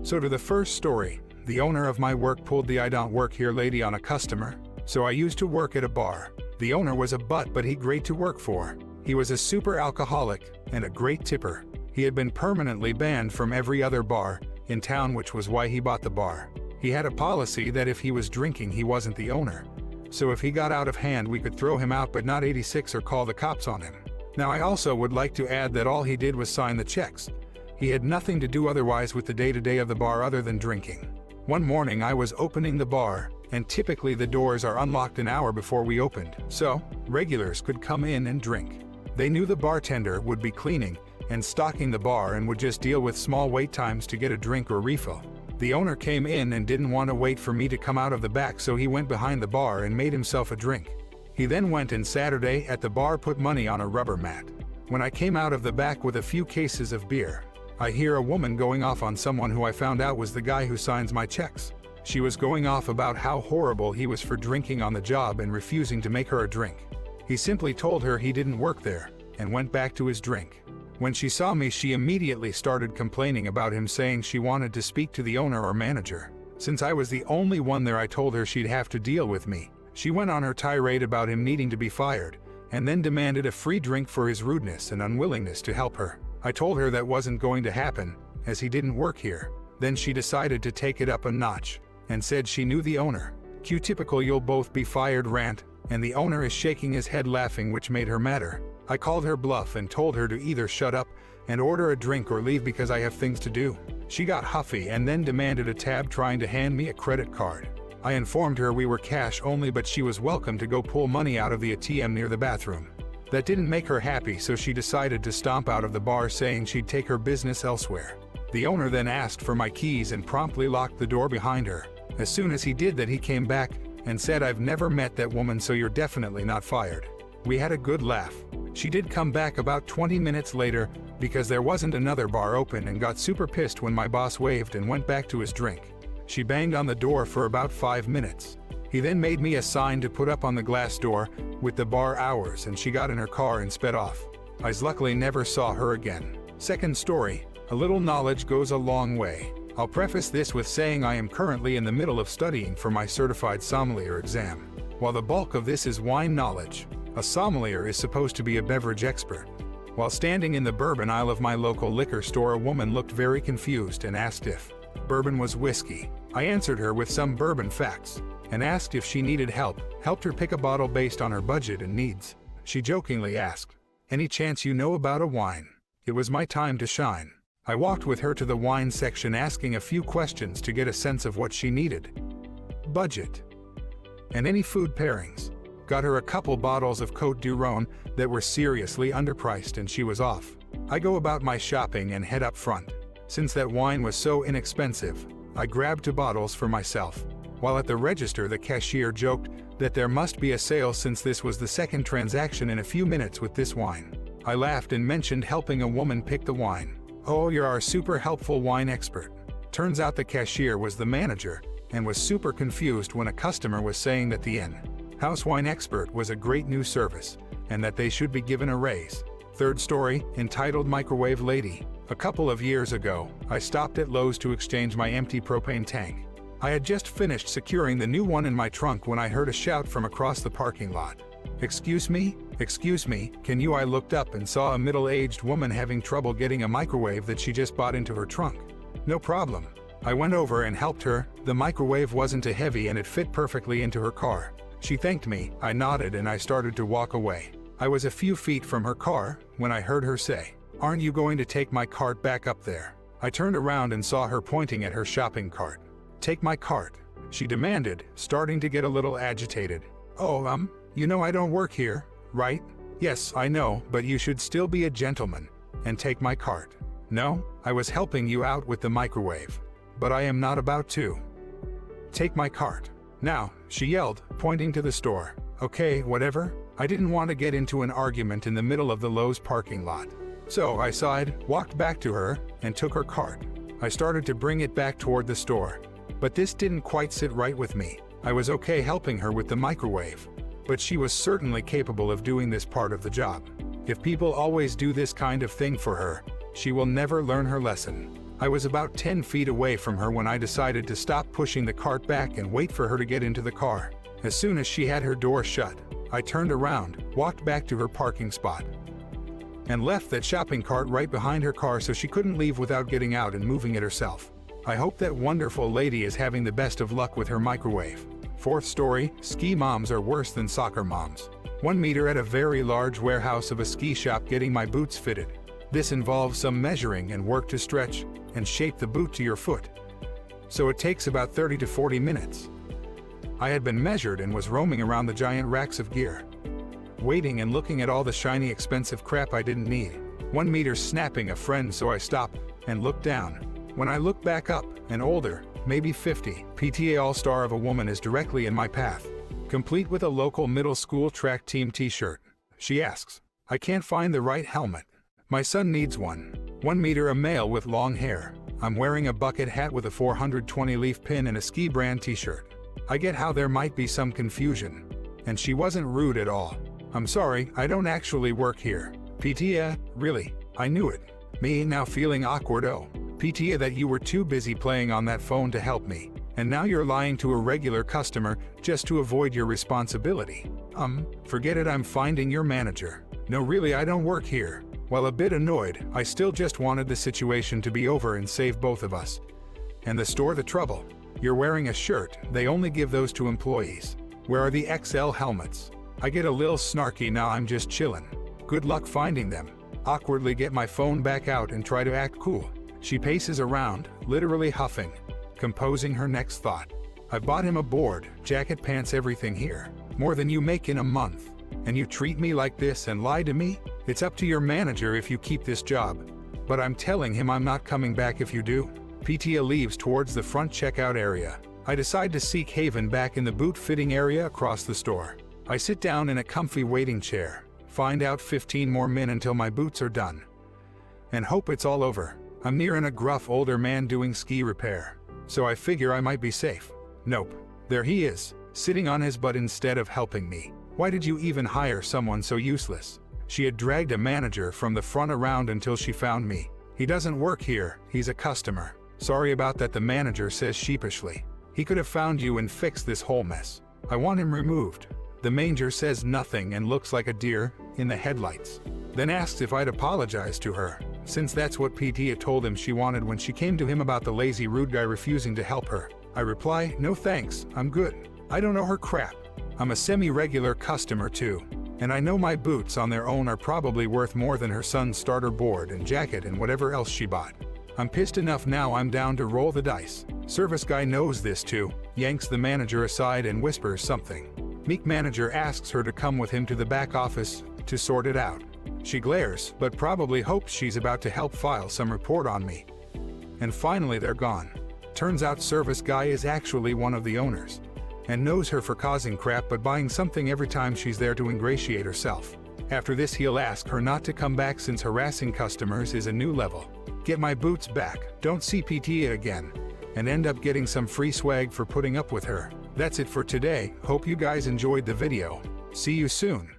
So to the first story, the owner of my work pulled the "I don't work here" lady on a customer. So I used to work at a bar. The owner was a butt, but he great to work for. He was a super alcoholic and a great tipper. He had been permanently banned from every other bar in town, which was why he bought the bar. He had a policy that if he was drinking, he wasn't the owner. So if he got out of hand, we could throw him out but not 86 or call the cops on him. Now I also would like to add that all he did was sign the checks. He had nothing to do otherwise with the day-to-day of the bar other than drinking. One morning I was opening the bar, and typically the doors are unlocked an hour before we opened, so regulars could come in and drink. They knew the bartender would be cleaning and stocking the bar and would just deal with small wait times to get a drink or refill. The owner came in and didn't want to wait for me to come out of the back, so he went behind the bar and made himself a drink. He then went and Saturday at the bar put money on a rubber mat. When I came out of the back with a few cases of beer, I hear a woman going off on someone who I found out was the guy who signs my checks. She was going off about how horrible he was for drinking on the job and refusing to make her a drink. He simply told her he didn't work there and went back to his drink. When she saw me, she immediately started complaining about him, saying she wanted to speak to the owner or manager. Since I was the only one there, I told her she'd have to deal with me. She went on her tirade about him needing to be fired, and then demanded a free drink for his rudeness and unwillingness to help her. I told her that wasn't going to happen, as he didn't work here. Then she decided to take it up a notch, and said she knew the owner. Cue typical "you'll both be fired" rant, and the owner is shaking his head laughing, which made her madder. I called her bluff and told her to either shut up and order a drink or leave because I have things to do. She got huffy and then demanded a tab, trying to hand me a credit card. I informed her we were cash only, but she was welcome to go pull money out of the ATM near the bathroom. That didn't make her happy, so she decided to stomp out of the bar, saying she'd take her business elsewhere. The owner then asked for my keys and promptly locked the door behind her. As soon as he did that, he came back and said, "I've never met that woman, so you're definitely not fired." We had a good laugh. She did come back about 20 minutes later because there wasn't another bar open, and got super pissed when my boss waved and went back to his drink. She banged on the door for about 5 minutes. He then made me a sign to put up on the glass door with the bar hours, and she got in her car and sped off. I luckily never saw her again. Second story, a little knowledge goes a long way. I'll preface this with saying I am currently in the middle of studying for my certified sommelier exam. While the bulk of this is wine knowledge, a sommelier is supposed to be a beverage expert. While standing in the bourbon aisle of my local liquor store, a woman looked very confused and asked if bourbon was whiskey. I answered her with some bourbon facts and asked if she needed help, helped her pick a bottle based on her budget and needs. She jokingly asked, "Any chance you know about a wine?" It was my time to shine. I walked with her to the wine section, asking a few questions to get a sense of what she needed, budget, and any food pairings. Got her a couple bottles of Côte du Rhône that were seriously underpriced, and she was off. I go about my shopping and head up front. Since that wine was so inexpensive, I grabbed 2 bottles for myself. While at the register, the cashier joked that there must be a sale since this was the second transaction in a few minutes with this wine. I laughed and mentioned helping a woman pick the wine. "Oh, you're our super helpful wine expert." Turns out the cashier was the manager and was super confused when a customer was saying that the in-house wine expert was a great new service and that they should be given a raise. Third story, entitled Microwave Lady. A couple of years ago, I stopped at Lowe's to exchange my empty propane tank. I had just finished securing the new one in my trunk when I heard a shout from across the parking lot. Excuse me, can you?" I looked up and saw a middle-aged woman having trouble getting a microwave that she just bought into her trunk. "No problem." I went over and helped her. The microwave wasn't too heavy and it fit perfectly into her car. She thanked me, I nodded, and I started to walk away. I was a few feet from her car when I heard her say, "Aren't you going to take my cart back up there?" I turned around and saw her pointing at her shopping cart. "Take my cart," she demanded, starting to get a little agitated. "Oh, you know I don't work here, right?" "Yes, I know, but you should still be a gentleman and take my cart." "No, I was helping you out with the microwave, but I am not about to take my cart now," she yelled, pointing to the store. "Okay, whatever." I didn't want to get into an argument in the middle of the Lowe's parking lot. So I sighed, walked back to her, and took her cart. I started to bring it back toward the store. But this didn't quite sit right with me. I was okay helping her with the microwave, but she was certainly capable of doing this part of the job. If people always do this kind of thing for her, she will never learn her lesson. I was about 10 feet away from her when I decided to stop pushing the cart back and wait for her to get into the car. As soon as she had her door shut, I turned around, walked back to her parking spot, and left that shopping cart right behind her car so she couldn't leave without getting out and moving it herself. I hope that wonderful lady is having the best of luck with her microwave. Fourth story, ski moms are worse than soccer moms. 1 meter at a very large warehouse of a ski shop getting my boots fitted. This involves some measuring and work to stretch and shape the boot to your foot. So it takes about 30 to 40 minutes. I had been measured and was roaming around the giant racks of gear, waiting and looking at all the shiny expensive crap I didn't need. 1 meter snapping a friend, so I stopped and looked down. When I look back up, an older, maybe 50, PTA all-star of a woman is directly in my path, complete with a local middle school track team t-shirt. She asks, "I can't find the right helmet. My son needs one." 1 meter, a male with long hair. I'm wearing a bucket hat with a 420 leaf pin and a ski brand t-shirt. I get how there might be some confusion, and she wasn't rude at all. "I'm sorry, I don't actually work here." "PTA, really? I knew it." Me, now feeling awkward. "Oh, PTA, that you were too busy playing on that phone to help me, and now you're lying to a regular customer just to avoid your responsibility." Forget it, I'm finding your manager." "No, really, I don't work here." While a bit annoyed, I still just wanted the situation to be over and save both of us and the store the trouble. "You're wearing a shirt, they only give those to employees. Where are the XL helmets?" I get a little snarky. "Now I'm just chillin'. Good luck finding them." Awkwardly get my phone back out and try to act cool. She paces around, literally huffing, composing her next thought. "I bought him a board, jacket, pants, everything here. More than you make in a month. And you treat me like this and lie to me? It's up to your manager if you keep this job. But I'm telling him I'm not coming back if you do." PTA leaves towards the front checkout area. I decide to seek haven back in the boot fitting area across the store. I sit down in a comfy waiting chair, find out 15 more min until my boots are done, and hope it's all over. I'm nearing a gruff older man doing ski repair, so I figure I might be safe. Nope. There he is, sitting on his butt instead of helping me. "Why did you even hire someone so useless?" She had dragged a manager from the front around until she found me. "He doesn't work here, he's a customer." "Sorry about that," the manager says sheepishly. "He could have found you and fixed this whole mess. I want him removed." The manager says nothing and looks like a deer in the headlights, then asks if I'd apologize to her, since that's what PTA told him she wanted when she came to him about the lazy rude guy refusing to help her. I reply, "No thanks, I'm good. I don't know her crap. I'm a semi-regular customer too, and I know my boots on their own are probably worth more than her son's starter board and jacket and whatever else she bought." I'm pissed enough now, I'm down to roll the dice. Service guy knows this too, yanks the manager aside and whispers something. Meek manager asks her to come with him to the back office to sort it out. She glares, but probably hopes she's about to help file some report on me. And finally they're gone. Turns out service guy is actually one of the owners, and knows her for causing crap but buying something every time she's there to ingratiate herself. After this he'll ask her not to come back since harassing customers is a new level. Get my boots back, don't see PTA again, and end up getting some free swag for putting up with her. That's it for today, hope you guys enjoyed the video. See you soon.